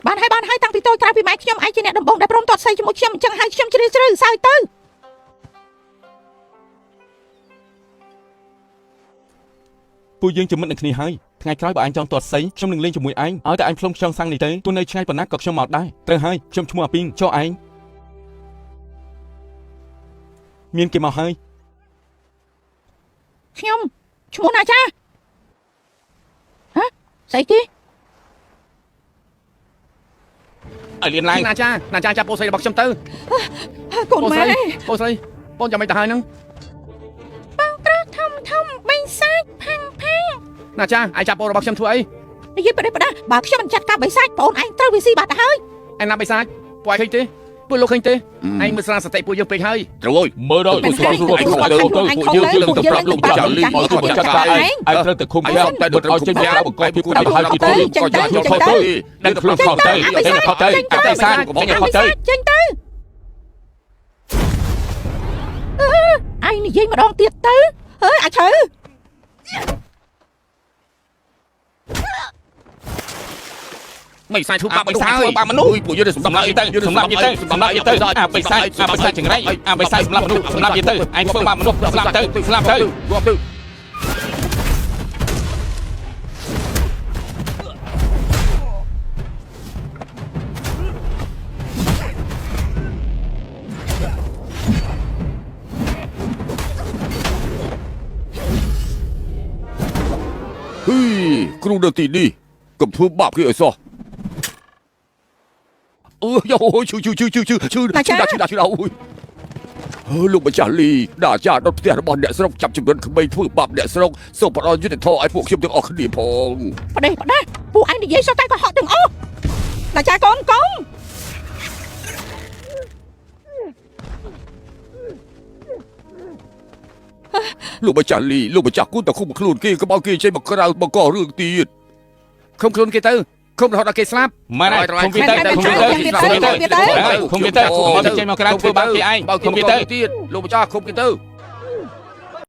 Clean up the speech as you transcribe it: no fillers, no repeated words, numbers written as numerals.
បានហើយតាំងពីតូចក្រៅពីម៉ែខ្ញុំឯងជាអ្នកដំបងដែលព្រមទាត់សៃជាមួយខ្ញុំអញ្ចឹងហើយខ្ញុំជ្រាបជ្រៅសើទៅពួកយើងជាមិត្តនឹងគ្នាហើយថ្ងៃក្រោយបើអញចង់ទាត់សៃខ្ញុំនឹងលេងជាមួយឯងឲ្យតែអញផ្លុំខ្យងសាំងនេះទៅទោះនៅឆ្ងាយប៉ុណ្ណាក៏ខ្ញុំមកដែរត្រូវហើយខ្ញុំឈ្មោះអាពីងចុះឯងមានគេមកហើយខ្ញុំឈ្មោះណាចាហ៎ស្អីគេឲ្យលៀនឡើងណាចាចាប់ពោស្រីរបស់ខ្ញុំទៅកូនម៉ែពោស្រីបងចាំមិនទៅហើយហ្នឹងបងត្រូវធំបេងសាច់ផាំងណាចាឯងចាប់ពោរបស់ខ្ញុំធ្វើអីនិយាយប្រទេសបើខ្ញុំមិនចាត់ការបេងសាច់បងឯងត្រូវវាស៊ីបាត់ទៅហើយឯណាបេងសាច់ពួកឯងឃើញទេពួកលោកឃើញទេឯងមើលស្រាសតិពួកយើងពេកហើយត្រូវអើយមើលដល់ពួកស្រាសតិពួកយើងទៅប្រាប់លោកចាលីមកទៅចាត់ការឯងត្រូវទៅឃុំខ្លួនតែដល់ឲ្យចេញពីបង្កពីគូទៅហើយពីទៅក៏យកចូលទៅដល់ខ្លួនខោទៅចេញខោទៅអបេសាច់ចេញខោទៅចេញទៅឯងនិយាយម្ដងទៀតទៅអើយអាចឈើไม่ใช่ทุบปากไม่ใช่ปากมนุษย์ពួកយើងសម្រាប់យីទៅសម្រាប់យីទៅសម្រាប់យីទៅអាបិសាច់ចង្រៃអាបិសាច់សម្រាប់មនុស្សសម្រាប់យីទៅឯងធ្វើបាបមនុស្សស្លាប់ទៅរាប់ទៅគ្រូនៅទីនេះកុំធ្វើបាបគេឲ្យសោះយោឈឺអូយលោកម្ចាស់លីដាចាដល់ផ្ទះរបស់អ្នកស្រុកចាប់ជំរិនក្មេងធ្វើបាបអ្នកស្រុកសូមផ្ដល់យុត្តិធម៌ឲ្យពួកខ្ញុំទាំងអស់គ្នាផងផ្ដេសពួកឯងនិយាយសោះតែក៏ហក់ទាំងអស់ដាចាកូនកូនលោកម្ចាស់លីលោកម្ចាស់គូនតែឃុំខ្លួនគេកុំឲ្យគេចេញមកក្រៅបង្ករឿងទៀតឃុំខ្លួនគេទៅឃុំរហូតដល់គេស្លាប់មិនឃុំវាទៅឃុំវាទៅមកចេញមកក្រៅធ្វើបាបគេឯងឃុំវាទៅទៀតលោកម្ចាស់ឃុំគេទៅ